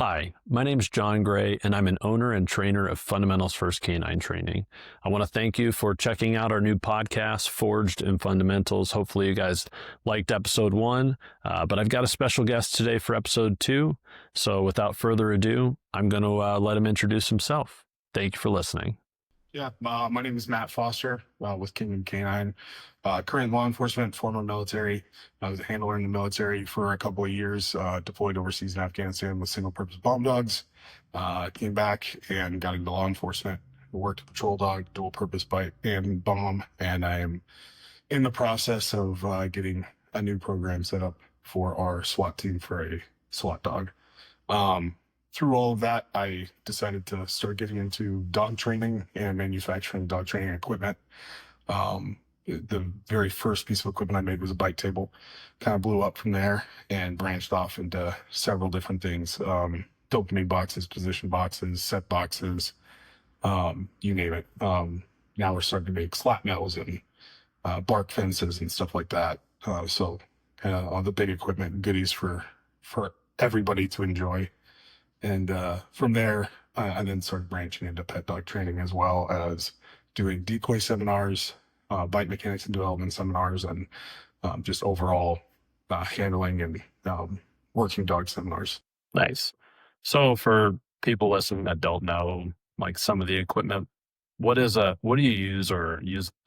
Hi, my name is John Gray, and I'm an owner and trainer of Fundamentals First Canine Training. I want to thank you for checking out our new podcast, Forged in Fundamentals. Hopefully, you guys liked episode 1, but I've got a special guest today for episode 2. So, without further ado, I'm going to let him introduce himself. Thank you for listening. Yeah, my name is Matt Foster with Kingdom Canine. Current law enforcement, former military. I was a handler in the military for a couple of years, deployed overseas in Afghanistan with single-purpose bomb dogs. Came back and got into law enforcement. Worked a patrol dog, dual-purpose bite and bomb, and I am in the process of getting a new program set up for our SWAT team for a SWAT dog. Through all of that, I decided to start getting into dog training and manufacturing dog training equipment. The very first piece of equipment I made was a bite table. Kind of blew up from there and branched off into several different things. Dopamine boxes, position boxes, set boxes, you name it. Now we're starting to make slap nails and bark fences and stuff like that. So all the big equipment and goodies for everybody to enjoy. And from there, I then started branching into pet dog training, as well as doing decoy seminars, bite mechanics and development seminars, and just overall handling and working dog seminars. Nice. So, for people listening that don't know, like some of the equipment, what do you use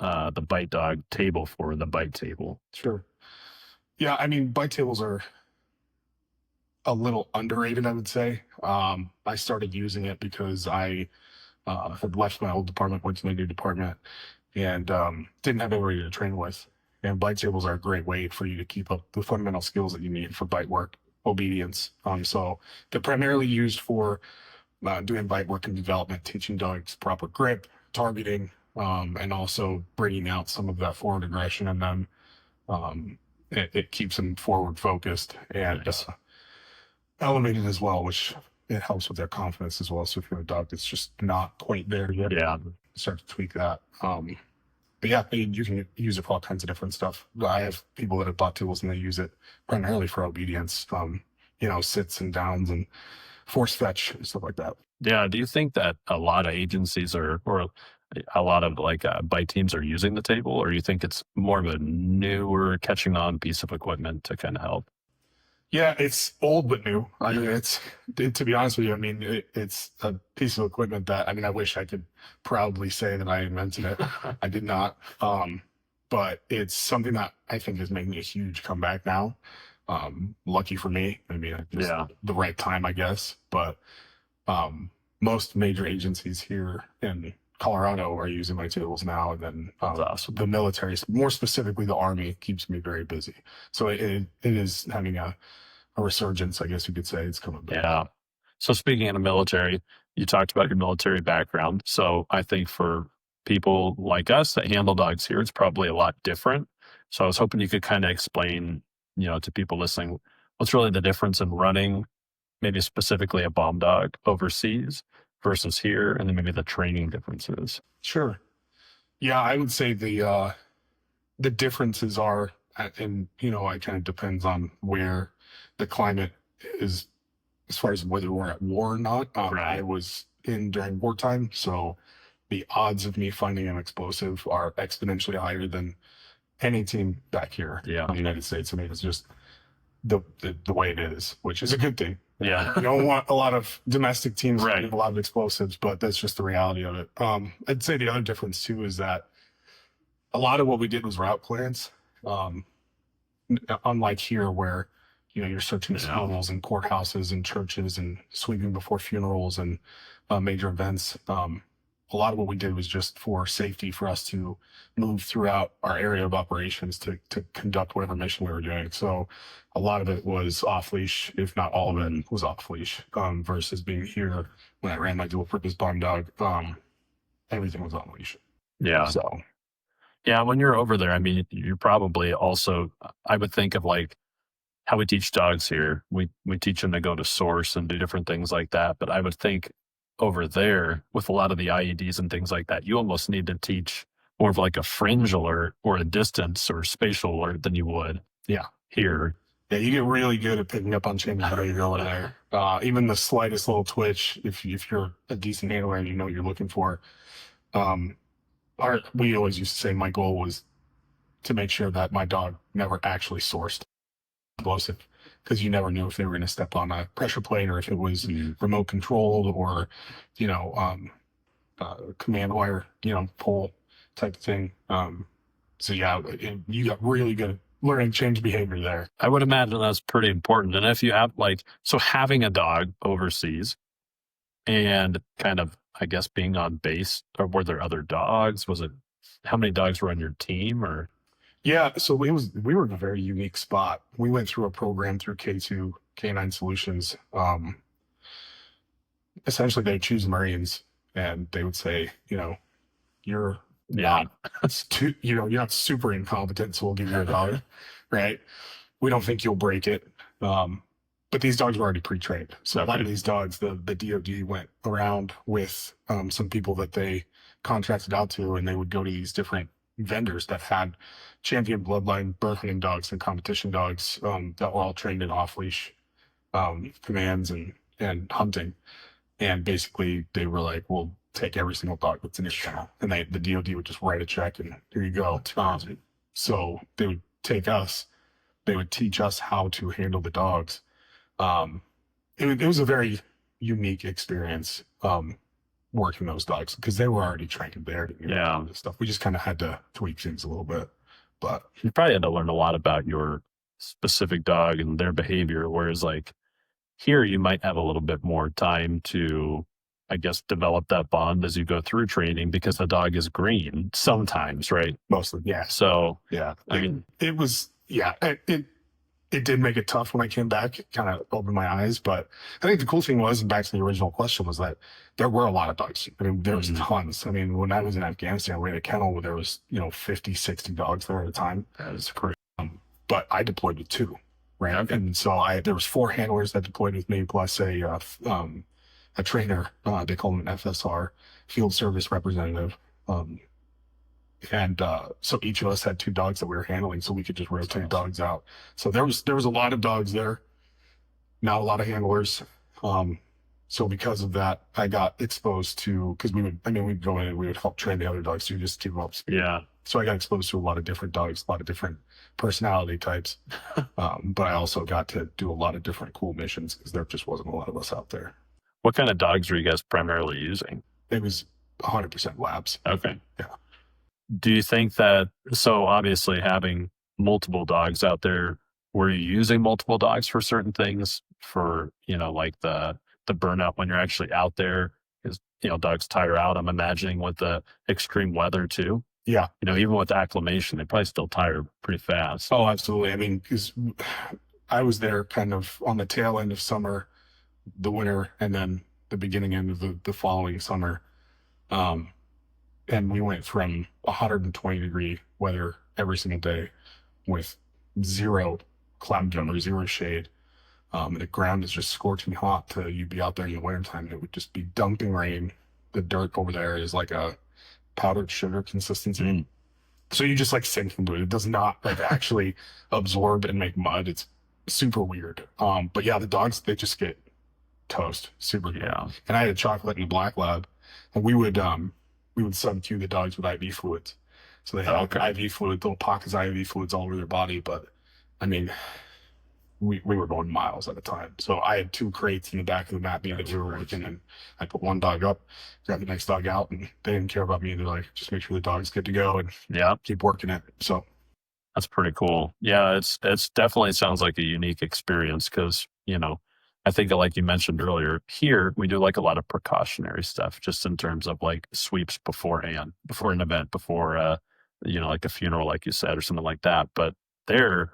the bite dog table for, the bite table? Sure. Yeah, I mean, bite tables are a little underrated, I would say. I started using it because I had left my old department, went to my new department, and didn't have anybody to train with. And bite tables are a great way for you to keep up the fundamental skills that you need for bite work, obedience. So they're primarily used for doing bite work and development, teaching dogs proper grip, targeting, and also bringing out some of that forward aggression in them. It keeps them forward focused and Nice. elevated as well, which it helps with their confidence as well. So if you have a dog that's just not quite there yet, Yeah. start to tweak that. But yeah, you can use it for all kinds of different stuff. I have people that have bought tools and they use it primarily for obedience, sits and downs and force fetch, stuff like that. Yeah. Do you think that a lot of agencies or a lot of bite teams are using the table, or you think it's more of a newer catching on piece of equipment to kind of help? Yeah, it's old but new. I mean, to be honest with you, I mean, it's a piece of equipment that, I mean, I wish I could proudly say that I invented it. I did not. But it's something that I think is making a huge comeback now. Lucky for me. I mean, just the right time, I guess. But most major agencies here in Colorado are using my tables now, and then awesome. The military, more specifically the Army, keeps me very busy. So it is having a resurgence, I guess you could say. It's coming back. Yeah. So speaking of the military, you talked about your military background. So I think for people like us that handle dogs here, it's probably a lot different. So I was hoping you could kind of explain, to people listening, what's really the difference in running, maybe specifically a bomb dog overseas versus here, and then maybe the training differences. Sure. Yeah, I would say the differences are, and it kind of depends on where the climate is, as far as whether we're at war or not. Right. I was in during wartime, so the odds of me finding an explosive are exponentially higher than any team back here in the United States. I mean, it's just the way it is, which is a good thing. Yeah. You don't want a lot of domestic teams Right. with a lot of explosives, but that's just the reality of it. I'd say the other difference too is that a lot of what we did was route plans. Unlike here where, you're searching schools and courthouses and churches and sweeping before funerals and major events. A lot of what we did was just for safety, for us to move throughout our area of operations to conduct whatever mission we were doing. So a lot of it was off leash, if not all of it was off leash, versus being here when I ran my dual purpose bomb dog. Everything was on leash. Yeah. So yeah, when you're over there, I mean, you're probably also, I would think of like how we teach dogs here. We teach them to go to source and do different things like that. But I would think over there with a lot of the IEDs and things like that, you almost need to teach more of like a fringe alert or a distance or spatial alert than you would yeah. here. Yeah, you get really good at picking up on changes behavior over there. Even the slightest little twitch, if you're a decent handler and you know what you're looking for. Um, we always used to say my goal was to make sure that my dog never actually sourced explosive, because you never knew if they were going to step on a pressure plate or if it was remote controlled or, you know, command wire, pull type of thing. So yeah, you got really good at learning change behavior there. I would imagine that's pretty important. And if you have so having a dog overseas and kind of, I guess, being on base, or were there other dogs? How many dogs were on your team, or? Yeah, so we were in a very unique spot. We went through a program through K2 Canine Solutions. Essentially, they choose Marines, and they would say, you're Yeah. you're not super incompetent, so we'll give you a dog, right? We don't think you'll break it. But these dogs were already pre-trained. So a lot of these dogs, the DoD went around with some people that they contracted out to, and they would go to these different vendors that had champion bloodline bird hunting dogs and competition dogs that were all trained in off-leash commands and hunting. And basically they were like, we'll take every single dog that's in your channel. And the DoD would just write a check and here you go. So they would take us, they would teach us how to handle the dogs. It was a very unique experience working those dogs because they were already trained there to this stuff. We just kind of had to tweak things a little bit. But you probably had to learn a lot about your specific dog and their behavior, whereas here you might have a little bit more time to, I guess, develop that bond as you go through training because the dog is green sometimes, right? Mostly, yeah. So yeah, it did make it tough when I came back. It kind of opened my eyes. But I think the cool thing was, and back to the original question, was that there were a lot of dogs. I mean, there was tons. I mean, when I was in Afghanistan, we had a kennel where there was, 50, 60 dogs there at a time. That was crazy. But I deployed with 2, right? Okay. And so there was 4 handlers that deployed with me, plus a trainer. They call him an FSR, field service representative. So each of us had 2 dogs that we were handling, so we could just rotate dogs out. So there was a lot of dogs there, not a lot of handlers. So because of that, I got exposed to, because we'd go in and we would help train the other dogs too, just to keep them up to speed. Yeah. So I got exposed to a lot of different dogs, a lot of different personality types. But I also got to do a lot of different cool missions because there just wasn't a lot of us out there. What kind of dogs were you guys primarily using? It was 100% labs. Okay. Yeah. Do you think that, so obviously having multiple dogs out there, were you using multiple dogs for certain things for, like the burnout when you're actually out there? Because, dogs tire out, I'm imagining, with the extreme weather too. Yeah. Even with acclimation, they probably still tire pretty fast. Oh, absolutely. I mean, because I was there kind of on the tail end of summer, the winter, and then the beginning end of the following summer. And we went from 120-degree weather every single day with 0 cloud cover, 0 shade. And the ground is just scorching hot to you'd be out there in the wintertime. It would just be dumping rain. The dirt over there is like a powdered sugar consistency. So you just sink into it. It does not actually absorb and make mud. It's super weird. But yeah, the dogs, they just get toast. Super good. Yeah. And I had a chocolate and a black lab, and we would sub-Q the dogs with IV fluids. So they had IV fluid, little pockets of IV fluids all over their body. But I mean, we were going miles at a time. So I had 2 crates in the back of the mat being that we were working, and I put one dog up, got the next dog out, and they didn't care about me. They're like, just make sure the dog's good to go and keep working it. So that's pretty cool. Yeah, it's definitely sounds like a unique experience because, I think like you mentioned earlier, here we do a lot of precautionary stuff just in terms of sweeps beforehand, before an event, before a funeral, like you said, or something like that. But they're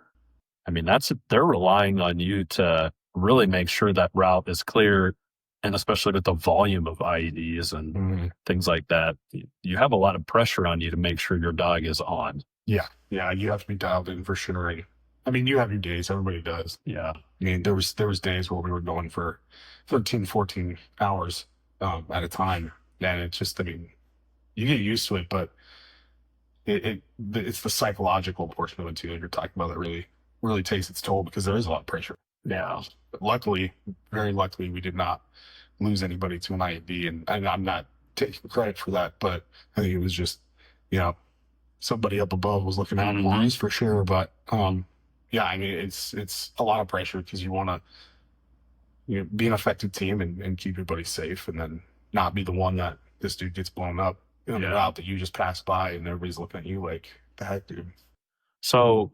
relying on you to really make sure that route is clear. And especially with the volume of IEDs and things like that, you have a lot of pressure on you to make sure your dog is on. Yeah. Yeah. You have to be dialed in for sure. You have your days. Everybody does. Yeah. There was days where we were going for 13, 14 hours at a time. And it's just, you get used to it, but it's the psychological portion of it too that you're talking about that really really takes its toll because there is a lot of pressure. Yeah. But luckily, very luckily, we did not lose anybody to an IED, and I'm not taking credit for that, but I think it was just, you know, somebody up above was looking out for us for sure. But yeah, I mean, it's a lot of pressure because you want to, you know, be an effective team and keep everybody safe, and then not be the one that this dude gets blown up in the route that you just passed by, and everybody's looking at you like, the heck, dude. So,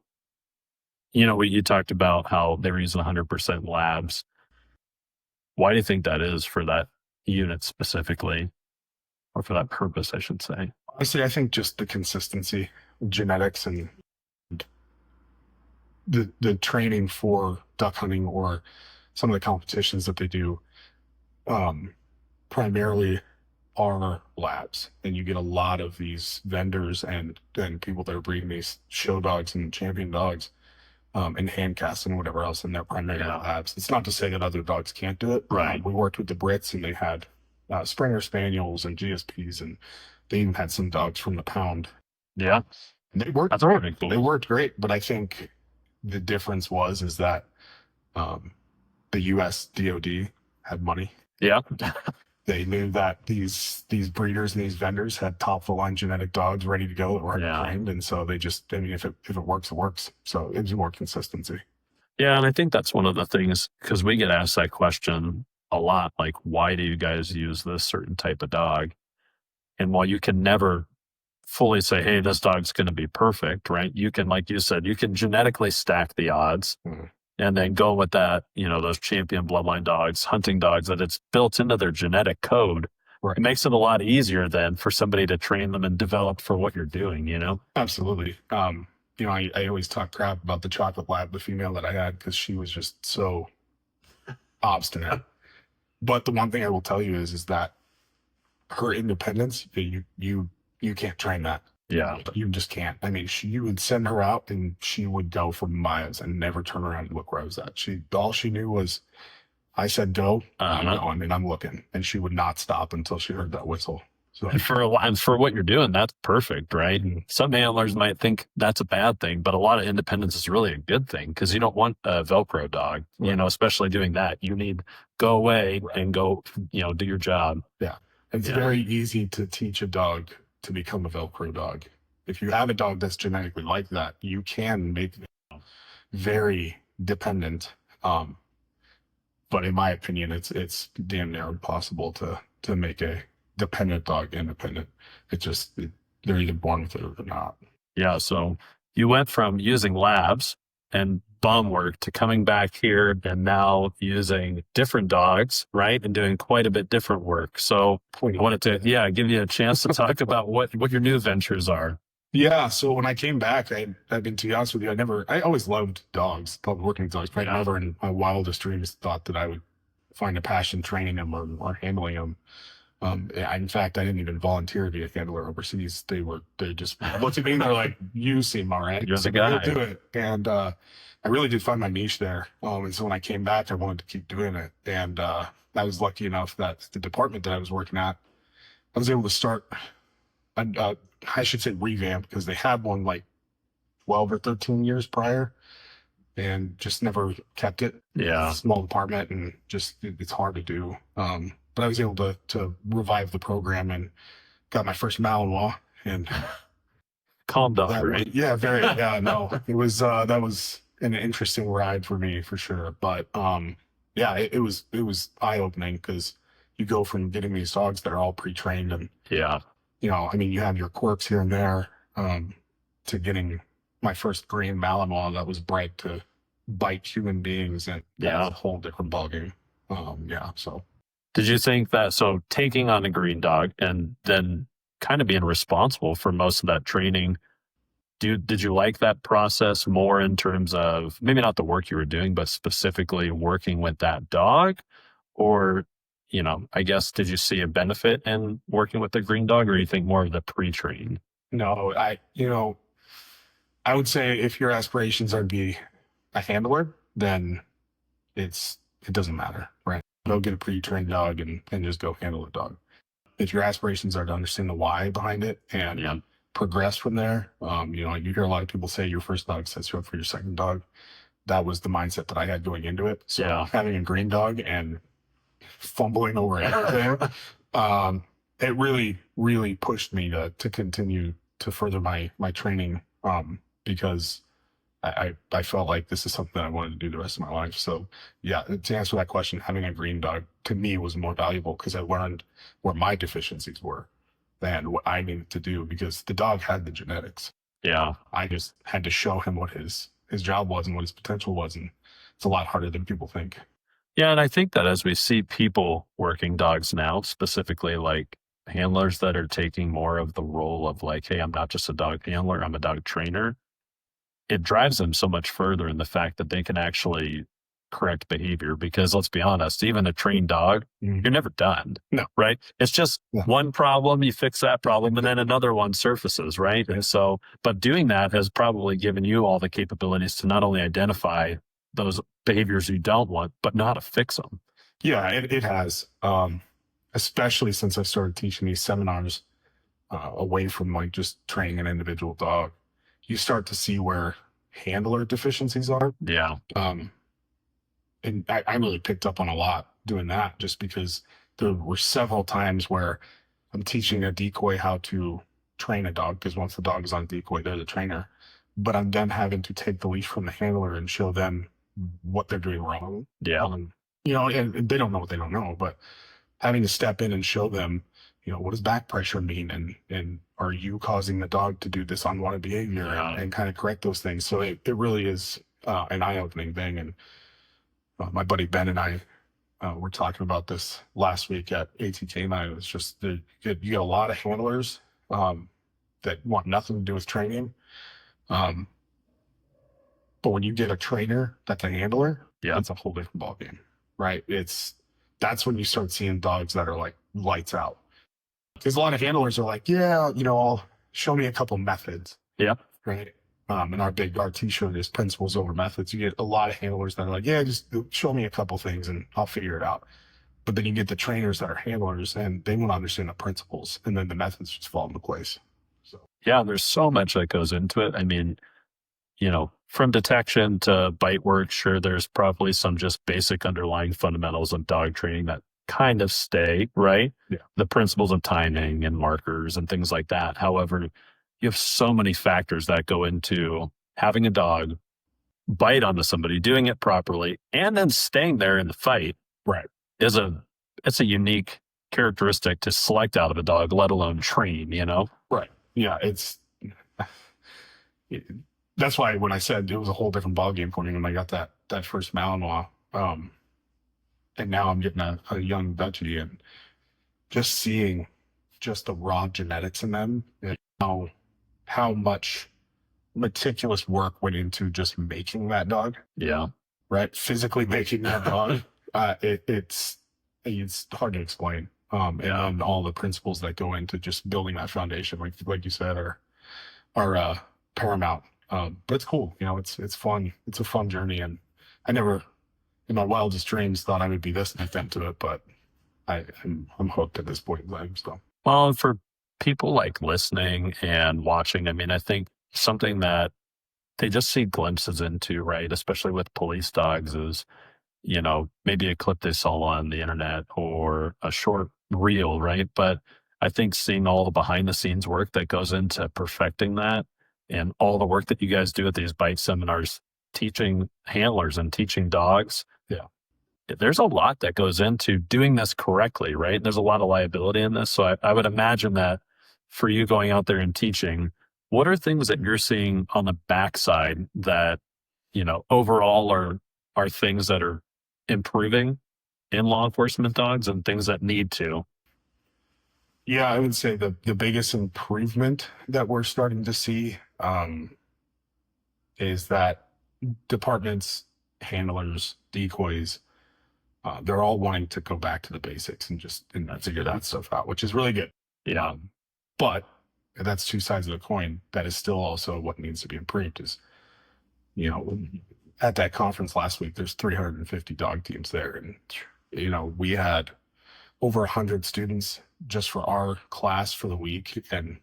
you know, you talked about how they were using 100% labs. Why do you think that is for that unit specifically, or for that purpose, I should say? Honestly, I think just the consistency, genetics, and the training for duck hunting or some of the competitions that they do primarily are labs, and you get a lot of these vendors and people that are breeding these show dogs and champion dogs and hand casts and whatever else, and they're primarily labs. It's not to say that other dogs can't do it. Right. We worked with the Brits, and they had Springer Spaniels and GSPs, and they even had some dogs from the pound. Yeah. And they worked. That's pretty cool. They worked great, but I think the difference is that the U.S. DoD had money. Yeah. They knew that these breeders and these vendors had top of the line genetic dogs ready to go that were trained, and so they just, I mean, if it works, it works. So it was more consistency. Yeah, and I think that's one of the things, because we get asked that question a lot, like, why do you guys use this certain type of dog? And while you can never fully say, hey, this dog's going to be perfect, right? You can, like you said, you can genetically stack the odds. And then go with that, you know, those champion bloodline dogs, hunting dogs, that it's built into their genetic code. Right. It makes it a lot easier then for somebody to train them and develop for what you're doing, you know? Absolutely. You know, I always talk crap about the chocolate lab, the female that I had, because she was just so obstinate. But the one thing I will tell you is that her independence, you can't train that. Yeah. You just can't. I mean, you would send her out and she would go for miles and never turn around and look where I was at. All she knew was, I said go, I'm going and I'm looking. And she would not stop until she heard that whistle. So, and for what you're doing, that's perfect, right? And some handlers might think that's a bad thing, but a lot of independence is really a good thing, because you don't want a Velcro dog, you know, especially doing that. You need go away and go, you know, do your job. Yeah. It's very easy to teach a dog to become a Velcro dog. If you have a dog that's genetically like that, you can make them very dependent. But in my opinion, it's damn near impossible to make a dependent dog independent. They're either born with it or they're not. Yeah. So you went from using labs and bum work to coming back here and now using different dogs, right? And doing quite a bit different work. So I wanted to, give you a chance to talk about what your new ventures are. Yeah. So when I came back, I've been, to be honest with you, I always loved dogs, loved working with dogs. But I never in my wildest dreams thought that I would find a passion training them or handling them. In fact, I didn't even volunteer to be a handler overseas. They just looked at me and they're like, you seem all right. You're the guy. Do it. And I really did find my niche there. And so when I came back, I wanted to keep doing it. And I was lucky enough that the department that I was working at, I was able to start, I should say revamp, because they had one like 12 or 13 years prior and just never kept it. Yeah. Small department, and just, it's hard to do. But I was able to revive the program and got my first Malinois, and calm down, right? Yeah, very. Yeah, no, it was that was an interesting ride for me for sure. But it was eye opening, because you go from getting these dogs that are all pre-trained and you know, I mean, you have your quirks here and there, to getting my first green Malinois that was bred to bite human beings, and a whole different ballgame. So. Did you think that, so taking on a green dog and then kind of being responsible for most of that training, did you like that process more in terms of maybe not the work you were doing, but specifically working with that dog? Or, you know, I guess, did you see a benefit in working with the green dog, or you think more of the pre-train? No, I would say if your aspirations are to be a handler, then it doesn't matter, right? Go get a pre-trained dog and just go handle the dog. If your aspirations are to understand the why behind it and progressed from there. You hear a lot of people say your first dog sets you up for your second dog. That was the mindset that I had going into it. So Yeah. having a green dog and fumbling over everything, it really, really pushed me to continue to further my training, because I felt like this is something I wanted to do the rest of my life. So yeah, to answer that question, having a green dog to me was more valuable because I learned where my deficiencies were than what I needed to do because the dog had the genetics. Yeah. I just had to show him what his job was and what his potential was. And it's a lot harder than people think. Yeah. And I think that as we see people working dogs now, specifically like handlers that are taking more of the role of like, hey, I'm not just a dog handler, I'm a dog trainer. It drives them so much further in the fact that they can actually correct behavior because let's be honest, even a trained dog, you're never done. No. Right? It's just No. one problem, you fix that problem, and then another one surfaces, right? And so, but doing that has probably given you all the capabilities to not only identify those behaviors you don't want, but know how to fix them. Yeah, it has. Especially since I started teaching these seminars away from like just training an individual dog, you start to see where handler deficiencies are. Yeah. And I really picked up on a lot doing that just because there were several times where I'm teaching a decoy how to train a dog because once the dog is on decoy, they're the trainer. But I'm then having to take the leash from the handler and show them what they're doing wrong. Yeah. And they don't know what they don't know, but having to step in and show them, what does back pressure mean? And are you causing the dog to do this unwanted behavior and kind of correct those things? So it really is an eye-opening thing. And my buddy Ben and I were talking about this last week at ATK night. It was just you get a lot of handlers that want nothing to do with training. But when you get a trainer that's a handler, it's a whole different ballgame, right? That's when you start seeing dogs that are like lights out. Because a lot of handlers are like, I'll show me a couple methods. Yeah. Right. And our t-shirt is principles over methods. You get a lot of handlers that are like, just show me a couple things and I'll figure it out. But then you get the trainers that are handlers and they want to understand the principles and then the methods just fall into place. So yeah, there's so much that goes into it. I mean, from detection to bite work, sure, there's probably some just basic underlying fundamentals of dog training that kind of stay, right? Yeah. The principles of timing and markers and things like that. However, you have so many factors that go into having a dog bite onto somebody, doing it properly, and then staying there in the fight. Right. It's a unique characteristic to select out of a dog, let alone train, Right. Yeah. That's why when I said it was a whole different ballgame for me when I got that first Malinois, and now I'm getting a young Dutchie and just seeing just the raw genetics in them and how much meticulous work went into just making that dog. Yeah. Right. Physically making that dog. It's hard to explain. And all the principles that go into just building that foundation, like you said, are paramount. But it's cool. It's fun. It's a fun journey. And I never, in my wildest dreams, thought I would be this into it, but I'm hooked at this point in time. So, well, for people like listening and watching, I mean, I think something that they just see glimpses into, right? Especially with police dogs is, maybe a clip they saw on the internet or a short reel, right? But I think seeing all the behind the scenes work that goes into perfecting that and all the work that you guys do at these bite seminars, teaching handlers and teaching dogs. Yeah. There's a lot that goes into doing this correctly, right? There's a lot of liability in this. So I would imagine that for you going out there and teaching, what are things that you're seeing on the backside that, overall are things that are improving in law enforcement dogs and things that need to? Yeah, I would say the biggest improvement that we're starting to see is that departments, handlers, decoys, they're all wanting to go back to the basics and figure that stuff out, which is really good. Yeah. But that's two sides of the coin. That is still also what needs to be improved is, at that conference last week, there's 350 dog teams there. And, we had over 100 students just for our class for the week. And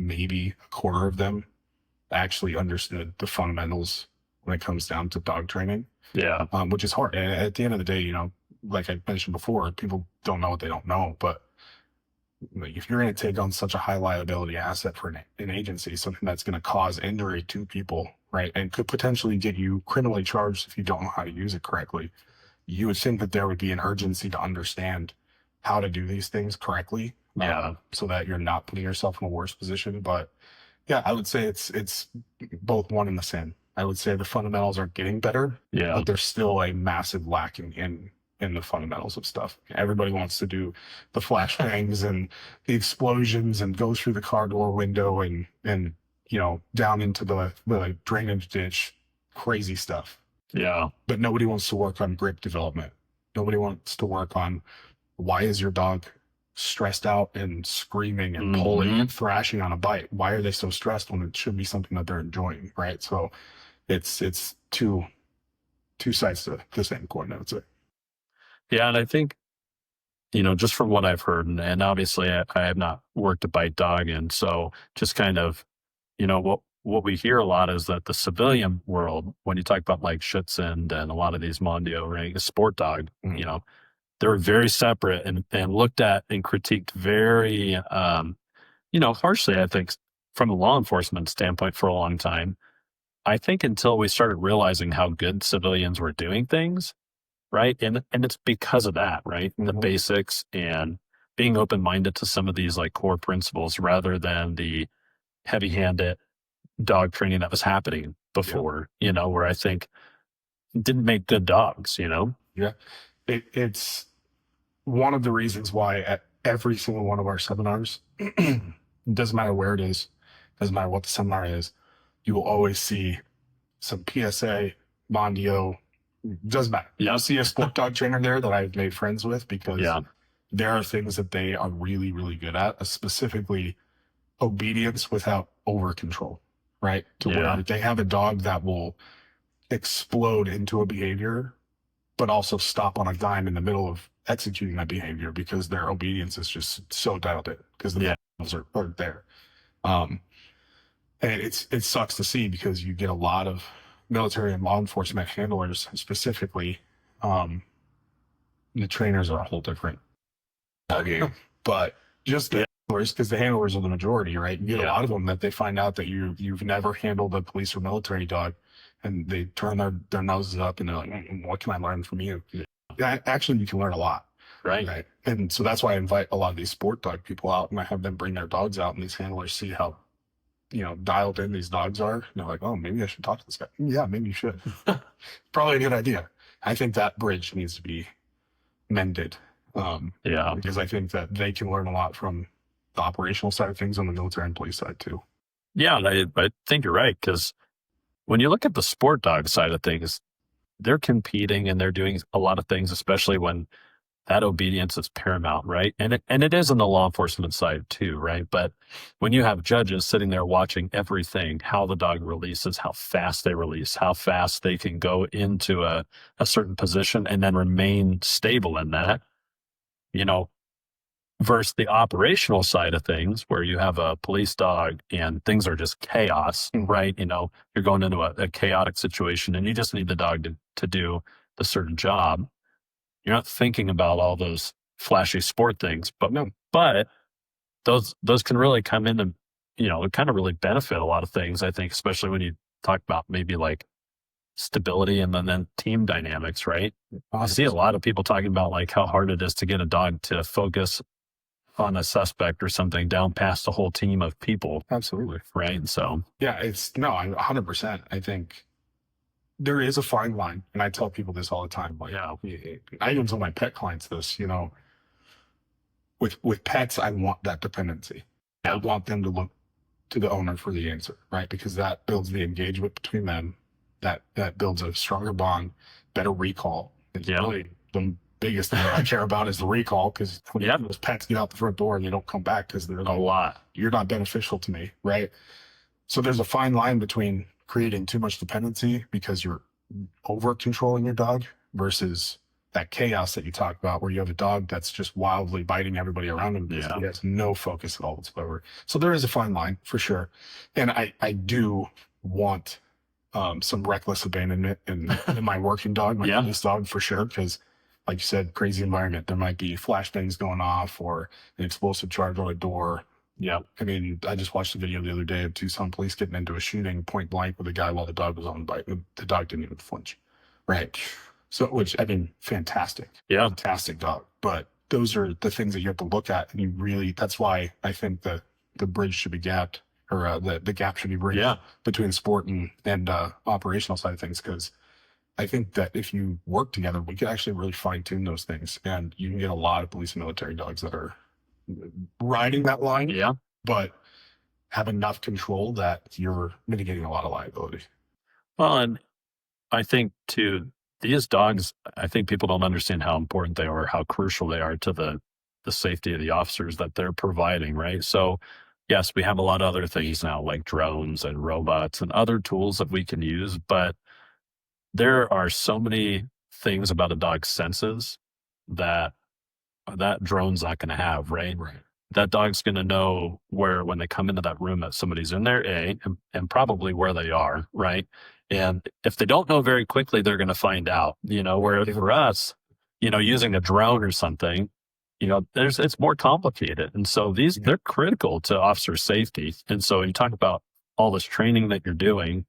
maybe a quarter of them actually understood the fundamentals when it comes down to dog training, Yeah. which is hard. And at the end of the day, you know, like I mentioned before, people don't know what they don't know. But like, if you're going to take on such a high liability asset for an agency, something that's going to cause injury to people, right, and could potentially get you criminally charged if you don't know how to use it correctly, you would think that there would be an urgency to understand how to do these things correctly, Yeah. so that you're not putting yourself in a worse position. But yeah, I would say it's both one and the same. I would say the fundamentals are getting better, Yeah. but there's still a massive lacking in the fundamentals of stuff. Everybody wants to do the flashbangs and the explosions and go through the car door window and you know, down into the drainage ditch, crazy stuff. Yeah. But nobody wants to work on grip development. Nobody wants to work on why is your dog stressed out and screaming and pulling and thrashing on a bite? Why are they so stressed when it should be something that they're enjoying, right? So it's two sides to the same coin, I would say. Yeah. And I think, you know, just from what I've heard, and obviously I have not worked a bite dog. And so just kind of, you know, what we hear a lot is that the civilian world, when you talk about like Schutzhund and a lot of these Mondio, right, a sport dog, you know, they're very separate and looked at and critiqued very, you know, harshly, I think, from a law enforcement standpoint for a long time. I think until we started realizing how good civilians were doing things, right? And it's because of that, right? The basics and being open-minded to some of these like core principles rather than the heavy-handed dog training that was happening before, you know, where I think didn't make good dogs, you know? Yeah. It's one of the reasons why at every single one of our seminars, it doesn't matter where it is, doesn't matter what the seminar is, you will always see some PSA, Mondio, doesn't matter. You'll see a sport dog trainer there that I've made friends with because there are things that they are really, really good at, specifically obedience without over control, right? To where they have a dog that will explode into a behavior, but also stop on a dime in the middle of executing that behavior because their obedience is just so dialed in because the fundamentals are there. And it sucks to see because you get a lot of military and law enforcement handlers specifically. The trainers are a whole different game, but just the handlers, because the handlers are the majority, right? You get a lot of them that they find out that you've never handled a police or military dog, and they turn their noses up and they're like, "What can I learn from you?" Actually, you can learn a lot, right? And so that's why I invite a lot of these sport dog people out, and I have them bring their dogs out, and these handlers see how, you know, dialed in these dogs are. And they're like, "Oh, maybe I should talk to this guy." Yeah, maybe you should. Probably a good idea. I think that bridge needs to be mended. Because I think that they can learn a lot from the operational side of things on the military and police side too. Yeah, I think you're right, because when you look at the sport dog side of things, they're competing and they're doing a lot of things, especially when that obedience is paramount, right? And it is on the law enforcement side too, right? But when you have judges sitting there watching everything, how the dog releases, how fast they release, how fast they can go into a certain position and then remain stable in that, you know, versus the operational side of things where you have a police dog and things are just chaos, right? You know, you're going into a chaotic situation and you just need the dog to do the certain job. You're not thinking about all those flashy sport things, but those can really come in and, you know, it kind of really benefit a lot of things, I think, especially when you talk about maybe like stability and then team dynamics, right? I see a lot of people talking about like how hard it is to get a dog to focus on a suspect or something down past a whole team of people. Absolutely. Right. So yeah, it's 100%. I think there is a fine line. And I tell people this all the time. Like, I even tell my pet clients this, you know, with pets, I want that dependency. I want them to look to the owner for the answer, right? Because that builds the engagement between them. That builds a stronger bond, better recall. It's really the biggest thing that I care about is the recall, because when those pets get out the front door and they don't come back because they're like, you're not beneficial to me, right? So there's a fine line between creating too much dependency because you're over controlling your dog versus that chaos that you talk about, where you have a dog that's just wildly biting everybody around him. Yeah. He has no focus at all whatsoever. So there is a fine line for sure. And I do want some reckless abandonment in my working dog, my Yeah. youngest dog for sure. Because like you said, crazy environment. There might be flashbangs going off or an explosive charge on a door. Yeah. I mean, I just watched a video the other day of Tucson police getting into a shooting point blank with a guy while the dog was on the bike. The dog didn't even flinch. Right. So, which, I mean, fantastic. Yeah. Fantastic dog. But those are the things that you have to look at. And you really, that's why I think the bridge should be gapped, or the gap should be bridged Yeah. between sport and operational side of things. Because I think that if you work together, we could actually really fine tune those things. And you can get a lot of police and military dogs that are riding that line, Yeah. but have enough control that you're mitigating a lot of liability. Well, and I think too, these dogs, I think people don't understand how important they are, how crucial they are to the safety of the officers that they're providing, right? So yes, we have a lot of other things now like drones and robots and other tools that we can use, but there are so many things about a dog's senses that drone's not going to have, right? Right. That dog's going to know where, when they come into that room, that somebody's in there, and probably where they are, right? And if they don't know very quickly, they're going to find out, where for us, using a drone or something, it's more complicated. And so they're critical to officer safety. And so you talk about all this training that you're doing,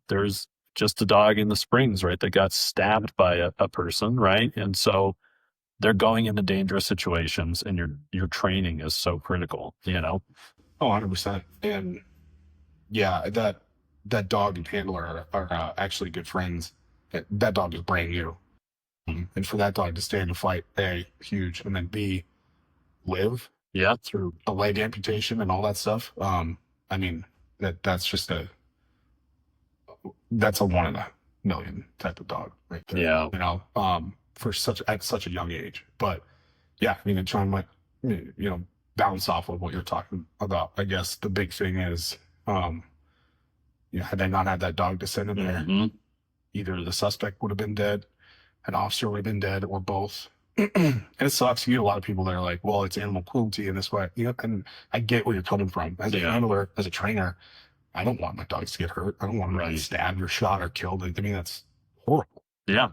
there's just a dog in the Springs, right, that got stabbed by a person, right? And so they're going into dangerous situations, and your training is so critical, Oh, 100%. And yeah, that dog and handler are actually good friends. That dog is brand new. And for that dog to stay in the fight, A, huge, and then B, live Yeah. through a leg amputation and all that stuff. I mean, that's just that's a 1 in a million type of dog right there. Yeah. For at such a young age. But yeah, I mean, and Sean might, bounce off of what you're talking about. I guess the big thing is, had they not had that dog to send in there, Mhm. either the suspect would have been dead, an officer would have been dead, or both. And it sucks. You get a lot of people that are like, well, it's animal cruelty in this way. And I get where you're coming from. As a handler, as a trainer, I don't want my dogs to get hurt. I don't want them to get stabbed or shot or killed. I mean, that's horrible. Yeah.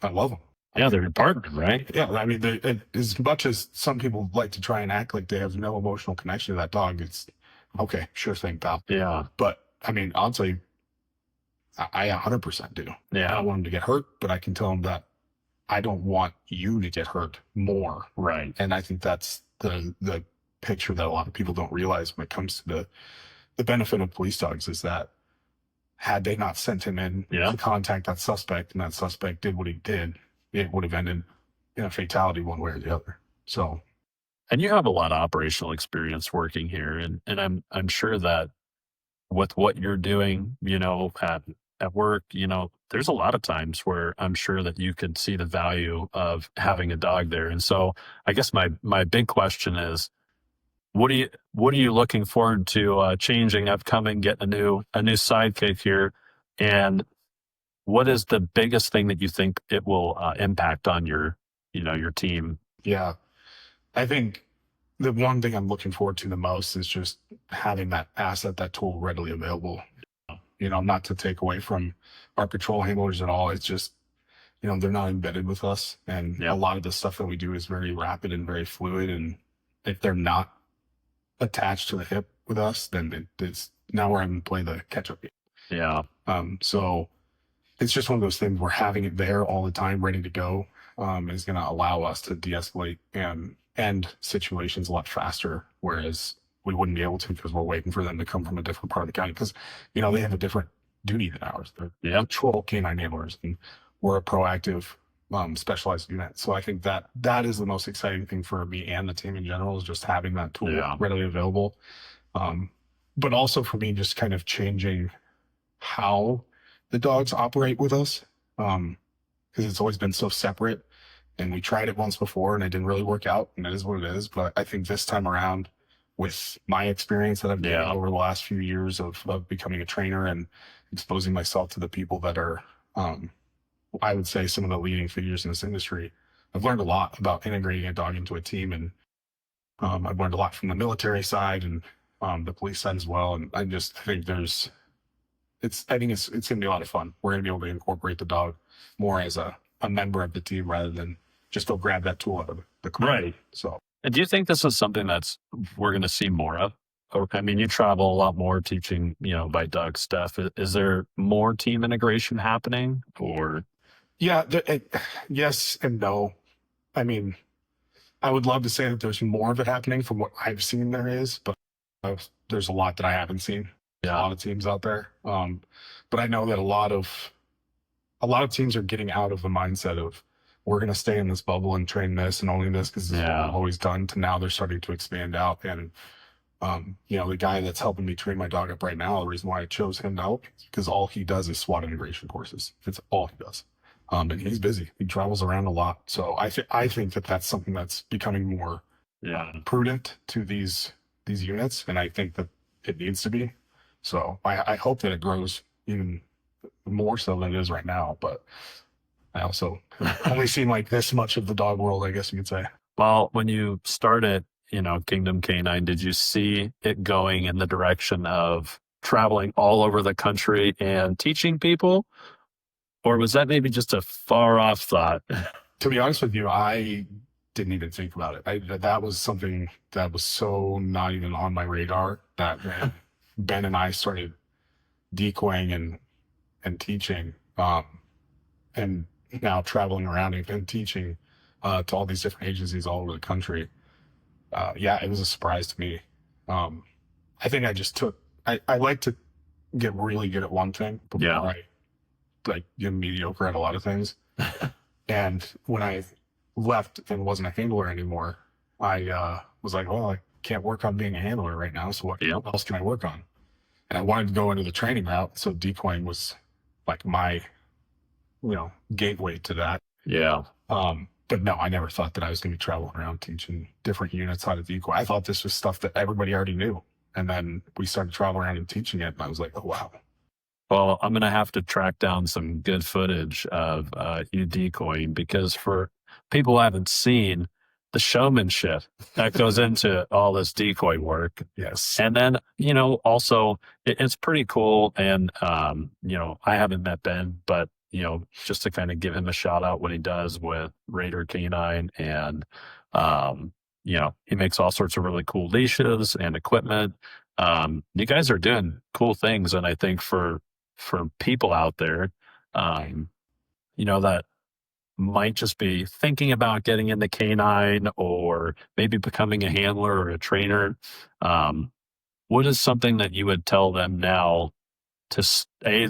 I love them. Yeah, they're your partner, right? Yeah, I mean, as much as some people like to try and act like they have no emotional connection to that dog, it's okay, sure thing, pal. Yeah. But I mean, I'll tell you, I 100% do. I Yeah. don't want them to get hurt, but I can tell them that I don't want you to get hurt more. Right. And I think that's the picture that a lot of people don't realize when it comes to the benefit of police dogs, is that had they not sent him in to contact that suspect, and that suspect did what he did, it would have ended in a fatality one way or the other. So, and you have a lot of operational experience working here, and I'm sure that with what you're doing, at work, there's a lot of times where I'm sure that you could see the value of having a dog there. And so I guess my big question is, what are you looking forward to changing, upcoming, getting a new sidekick here? And what is the biggest thing that you think it will impact on your team? Yeah, I think the one thing I'm looking forward to the most is just having that asset, that tool readily available. Not to take away from our patrol handlers at all. It's just, they're not embedded with us. And a lot of the stuff that we do is very rapid and very fluid. And if they're not attached to the hip with us, then it's now we're having to play the catch up game. Yeah. So it's just one of those things where having it there all the time, ready to go, is going to allow us to de-escalate and end situations a lot faster. Whereas we wouldn't be able to, because we're waiting for them to come from a different part of the county, because, they have a different duty than ours. They're patrol canine handlers, and we're a proactive, specialized unit. So I think that is the most exciting thing for me and the team in general, is just having that tool readily available. But also for me, just kind of changing how the dogs operate with us, because it's always been so separate, and we tried it once before and it didn't really work out, and it is what it is. But I think this time around, with my experience that I've gained over the last few years of becoming a trainer and exposing myself to the people that are I would say, some of the leading figures in this industry. I've learned a lot about integrating a dog into a team, and I've learned a lot from the military side and the police side as well. And I think it's going to be a lot of fun. We're going to be able to incorporate the dog more as a member of the team rather than just go grab that tool out of the community. Right. So, And do you think this is something we're going to see more of? Or, I mean, you travel a lot more teaching, by dog stuff. Is there more team integration happening, or? yeah, yes and no. I mean, I would love to say that there's more of it happening from what I've seen there is, but there's a lot that I haven't seen. A lot of teams out there. But I know that a lot of teams are getting out of the mindset of we're going to stay in this bubble and train this and only this because this is what I've always done, to now they're starting to expand out. And, the guy that's helping me train my dog up right now, the reason why I chose him out is because all he does is SWAT integration courses. It's all he does. And he's busy. He travels around a lot. So I think that that's something that's becoming more prudent to these units. And I think that it needs to be. So I hope that it grows even more so than it is right now. But I also only seen like this much of the dog world, I guess you could say. Well, when you started, Kingdom Canine, did you see it going in the direction of traveling all over the country and teaching people? Or was that maybe just a far off thought? To be honest with you, I didn't even think about it. That was something that was so not even on my radar that Ben and I started decoying and teaching, and now traveling around and teaching to all these different agencies all over the country. It was a surprise to me. I think I like to get really good at one thing before I get mediocre at a lot of things. And when I left and wasn't a handler anymore, I was like, well, I can't work on being a handler right now. So what else can I work on? And I wanted to go into the training route. So decoying was like my, gateway to that. Yeah. But no, I never thought that I was going to be traveling around teaching different units how to decoy. I thought this was stuff that everybody already knew. And then we started traveling around and teaching it. And I was like, oh, wow. Well, I'm going to have to track down some good footage of you decoying, because for people who haven't seen the showmanship that goes into all this decoy work. Yes. And then, also it's pretty cool. And, I haven't met Ben, but, just to kind of give him a shout out, what he does with Raider Canine, and, he makes all sorts of really cool leashes and equipment. You guys are doing cool things. And I think for people out there, that might just be thinking about getting into canine or maybe becoming a handler or a trainer, what is something that you would tell them now to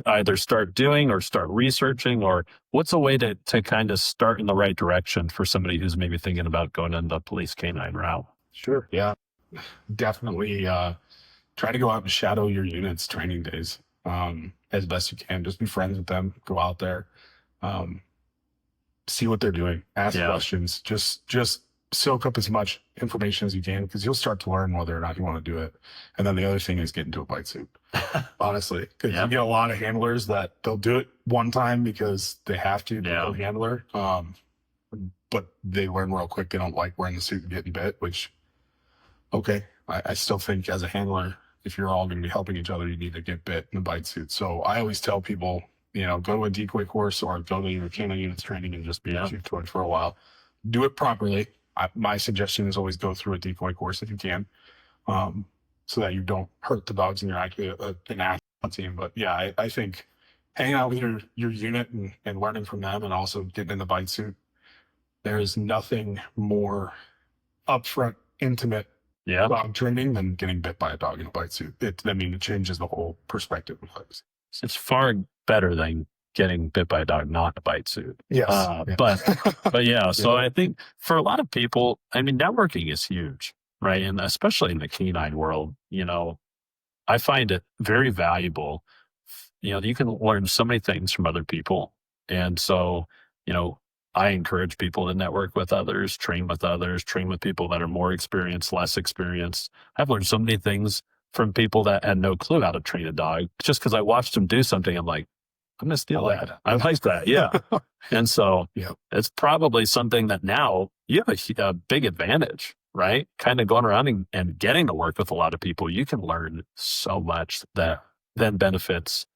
either start doing or start researching, or what's a way to kind of start in the right direction for somebody who's maybe thinking about going in the police canine route? Sure. Yeah, definitely. Try to go out and shadow your units training days as best you can. Just be friends with them. Go out there, see what they're doing, ask questions. Just soak up as much information as you can, because you'll start to learn whether or not you want to do it. And then the other thing is get into a bite suit. Honestly, because you get a lot of handlers that they'll do it one time because they have to be a handler, but they learn real quick they don't like wearing the suit and getting bit. Which, okay, I still think as a handler, if you're all going to be helping each other, you need to get bit in the bite suit. So I always tell people, go to a decoy course or go to your canine units training and just be a shoot toy for a while. Do it properly. My suggestion is always go through a decoy course if you can, so that you don't hurt the dogs and you're actually an athlete team. But yeah, I think hanging out with your unit and learning from them, and also getting in the bite suit, there is nothing more upfront, intimate dog training than getting bit by a dog in a bite suit. It changes the whole perspective of things. It's far better than getting bit by a dog not in a bite suit. Yes. But yeah, so I think for a lot of people, networking is huge, right? And especially in the canine world, I find it very valuable. You can learn so many things from other people. And so, I encourage people to network with others, train with people that are more experienced, less experienced. I've learned so many things from people that had no clue how to train a dog. Just because I watched them do something, I'm like, I'm going to steal like that. I like that. Yeah. And so Yep. it's probably something that now you have a big advantage, right? Kind of going around and getting to work with a lot of people. You can learn so much that then benefits,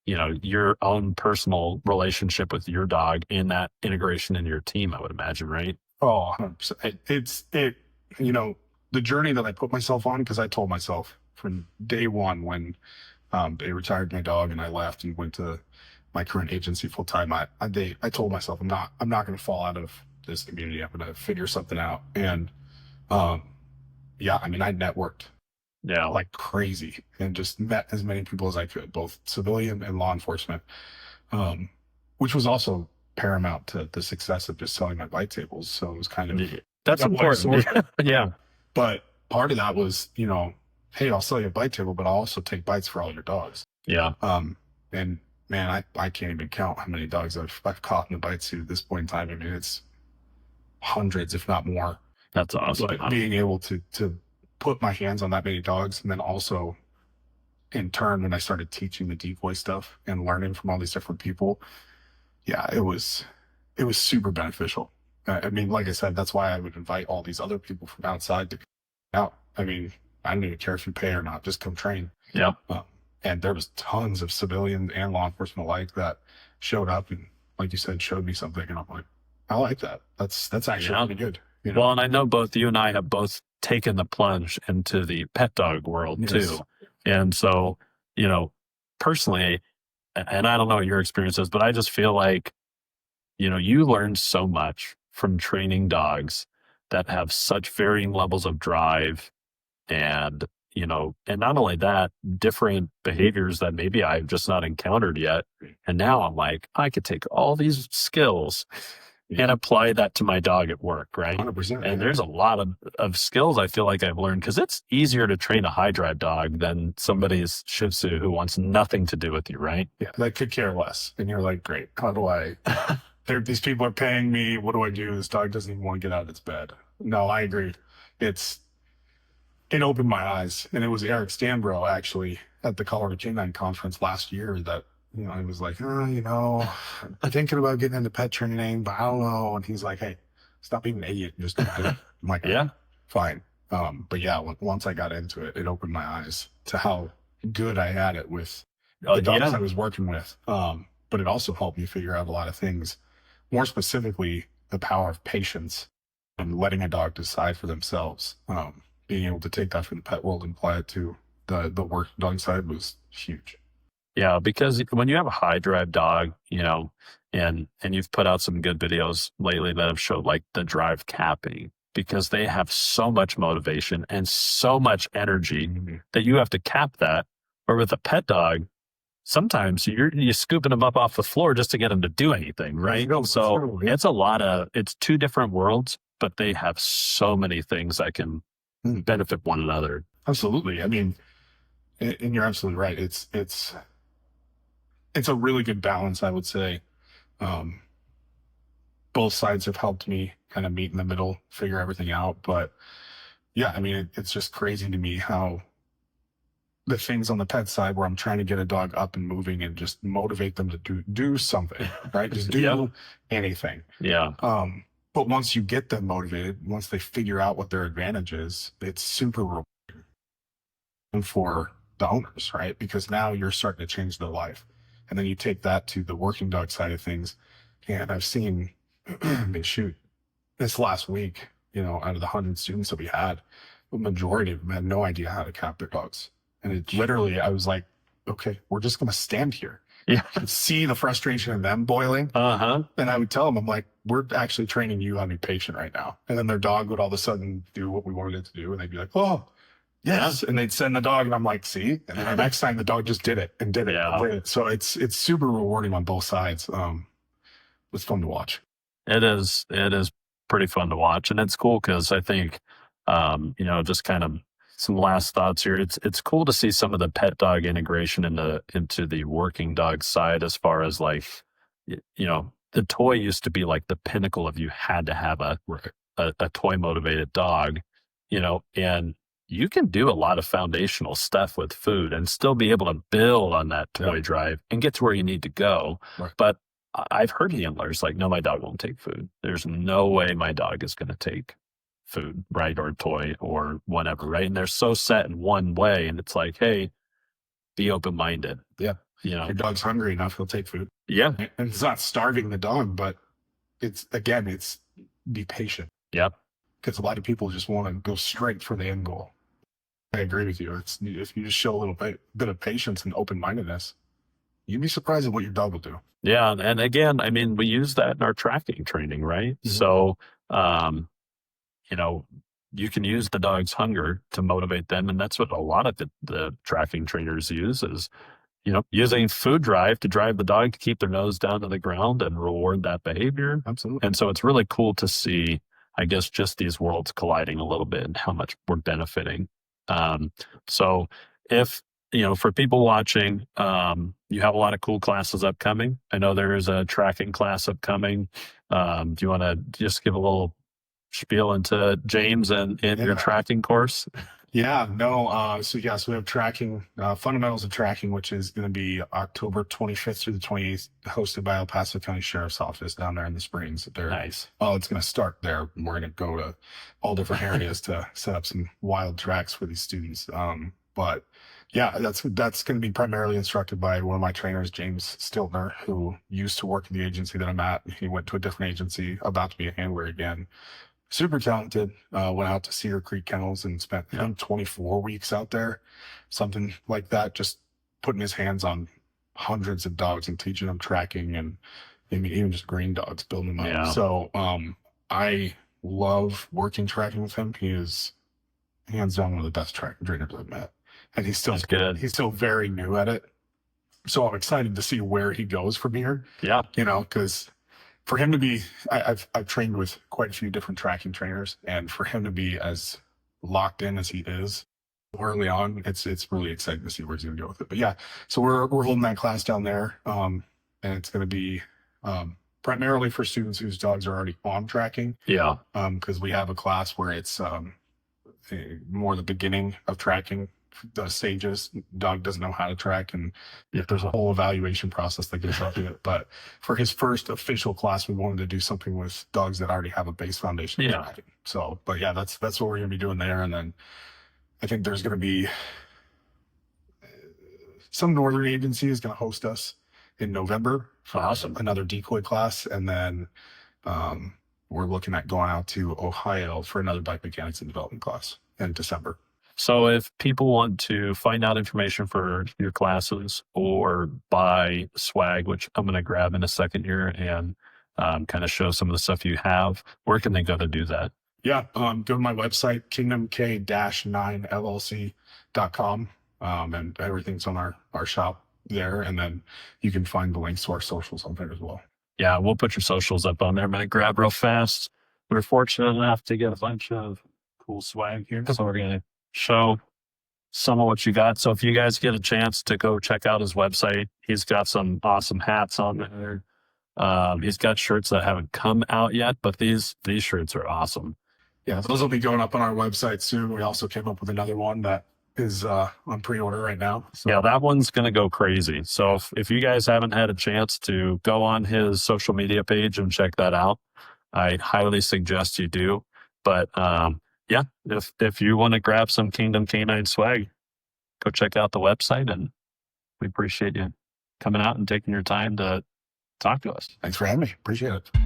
your own personal relationship with your dog and that integration in your team, I would imagine, right? Oh, 100%. The journey that I put myself on, because I told myself from day one when they retired my dog and I left and went to my current agency full time. I told myself I'm not going to fall out of this community. I'm going to figure something out. And yeah, I mean, I networked Yeah. like crazy and just met as many people as I could, both civilian and law enforcement, which was also paramount to the success of just selling my bite tables. So it was kind of That's important. Yeah. But part of that was, hey, I'll sell you a bite table, but I'll also take bites for all your dogs. Yeah. And man, I can't even count how many dogs I've caught in the bite suit at this point in time. I mean, it's hundreds, if not more. That's awesome. But being able to put my hands on that many dogs, and then also in turn, when I started teaching the decoy stuff and learning from all these different people, yeah, it was super beneficial. I mean, like I said, that's why I would invite all these other people from outside to come out. I mean, I don't even care if you pay or not, just come train. Yeah. And there was tons of civilians and law enforcement alike that showed up and, like you said, showed me something, and I'm like, I like that. That's actually pretty good. Well, and I know both you and I have both taken the plunge into the pet dog world too. And so, personally, and I don't know what your experience is, but I just feel like, you learn so much from training dogs that have such varying levels of drive and, and not only that, different behaviors that maybe I've just not encountered yet. And now I'm like, I could take all these skills and apply that to my dog at work, right? 100%. And there's a lot of skills I feel like I've learned, because it's easier to train a high drive dog than somebody's Shih Tzu who wants nothing to do with you, right? Yeah, that could care less. And you're like, great, how do I, these people are paying me, what do I do? This dog doesn't even want to get out of its bed. No, I agree. It opened my eyes. And it was Eric Stanbro, actually, at the Colorado Canine Conference last year that, I was like, I'm thinking about getting into pet training, but I don't know. And he's like, hey, stop being an idiot and just do it. I'm like, Yeah. Fine. But yeah, once I got into it, it opened my eyes to how good I had it with the dogs I was working with. But it also helped me figure out a lot of things, more specifically, the power of patience and letting a dog decide for themselves. Being able to take that from the pet world and apply it to the work dog side was huge. Yeah, because when you have a high drive dog, and you've put out some good videos lately that have showed like the drive capping, because they have so much motivation and so much energy that you have to cap that. Or with a pet dog, sometimes you're scooping them up off the floor just to get them to do anything, right? So it's two different worlds, but they have so many things that can benefit one another. Absolutely. I mean, and you're absolutely right. It's a really good balance, I would say. Both sides have helped me kind of meet in the middle, figure everything out. But yeah, I mean, it's just crazy to me how the things on the pet side where I'm trying to get a dog up and moving and just motivate them to do something, right? Just do anything. Yeah. But once you get them motivated, once they figure out what their advantage is, it's super rewarding for the owners, right? Because now you're starting to change their life. And then you take that to the working dog side of things. And I've seen, this last week, out of the 100 students that we had, the majority of them had no idea how to cap their dogs. And it literally, I was like, okay, we're just going to stand here. Yeah. And see the frustration in them boiling. Uh-huh. And I would tell them, I'm like, we're actually training you how to be patient right now. And then their dog would all of a sudden do what we wanted it to do. And they'd be like, oh, yes. And they'd send the dog. And I'm like, see? And then the next time the dog just did it and did it. Yeah. And did it. So it's super rewarding on both sides. It's fun to watch. It is pretty fun to watch. And it's cool because I think, just kind of some last thoughts here. It's cool to see some of the pet dog integration into the working dog side, as far as like, the toy used to be like the pinnacle of you had to have a toy motivated dog, and you can do a lot of foundational stuff with food and still be able to build on that toy Yeah. drive and get to where you need to go. Right. But I've heard handlers like, no, my dog won't take food. There's no way my dog is going to take food, right? Or toy or whatever, right? And they're so set in one way. And it's like, hey, be open-minded. Yeah. You If know? your dog's hungry enough, he'll take food. Yeah. And it's not starving the dog, but it's be patient. Yep. Because a lot of people just want to go straight for the end goal. I agree with you. If you just show a little bit of patience and open-mindedness, you'd be surprised at what your dog will do. Yeah. And again, I mean, we use that in our tracking training, right? Mhm. So, you know, you can use the dog's hunger to motivate them. And that's what a lot of the tracking trainers use is, you know, using food drive to drive the dog to keep their nose down to the ground and reward that behavior. Absolutely. And so it's really cool to see, I guess, just these worlds colliding a little bit and how much we're benefiting. So if, you know, for people watching, you have a lot of cool classes upcoming. I know there is a tracking class upcoming. Do you want to just give a little spiel into James and your Yeah. tracking course? Yeah, no. So we have tracking, fundamentals of tracking, which is going to be October 25th through the 28th, hosted by El Paso County Sheriff's Office down there in the Springs. Nice. Oh, it's going to start there. We're going to go to all different areas to set up some wild tracks for these students. But yeah, that's going to be primarily instructed by one of my trainers, James Stiltner, who used to work in the agency that I'm at. He went to a different agency, about to be a handler again. Super talented. Went out to Cedar Creek Kennels and spent 24 weeks out there, something like that, just putting his hands on hundreds of dogs and teaching them tracking, and I mean, even just green dogs, building them up. Yeah. So I love working tracking with him. He is hands down one of the best tracking trainers I've met, and he's still That's good. He's still very new at it. So I'm excited to see where he goes from here. Yeah. You know, because for him to be, I've trained with quite a few different tracking trainers, and for him to be as locked in as he is early on, it's really exciting to see where he's going to go with it. But yeah, so we're holding that class down there, and it's going to be primarily for students whose dogs are already on tracking. Yeah. Because we have a class where it's more the beginning of tracking. The stages, dog doesn't know how to track, and there's a whole evaluation process that goes into it. But for his first official class, we wanted to do something with dogs that already have a base foundation. Yeah. Tracking. So, but yeah, that's what we're going to be doing there. And then I think there's going to be some northern agency is going to host us in November for Awesome. another decoy class, and then we're looking at going out to Ohio for another bike mechanics and development class in December. So if people want to find out information for your classes or buy swag, which I'm going to grab in a second here and kind of show some of the stuff you have, where can they go to do that? Yeah, go to my website, kingdomk-9llc.com, and everything's on our shop there. And then you can find the links to our socials on there as well. Yeah, we'll put your socials up on there. I'm going to grab real fast. We're fortunate enough to get a bunch of cool swag here. So we're going to show some of what you got. So if you guys get a chance to go check out his website, he's got some awesome hats on there. He's got shirts that haven't come out yet, but these shirts are awesome. Yeah, those will be going up on our website soon. We also came up with another one that is on pre-order right now. So Yeah, that one's going to go crazy. So if you guys haven't had a chance to go on his social media page and check that out, I highly suggest you do. But yeah, if you want to grab some Kingdom K9 swag, go check out the website, and we appreciate you coming out and taking your time to talk to us. thanks for having me. Appreciate it.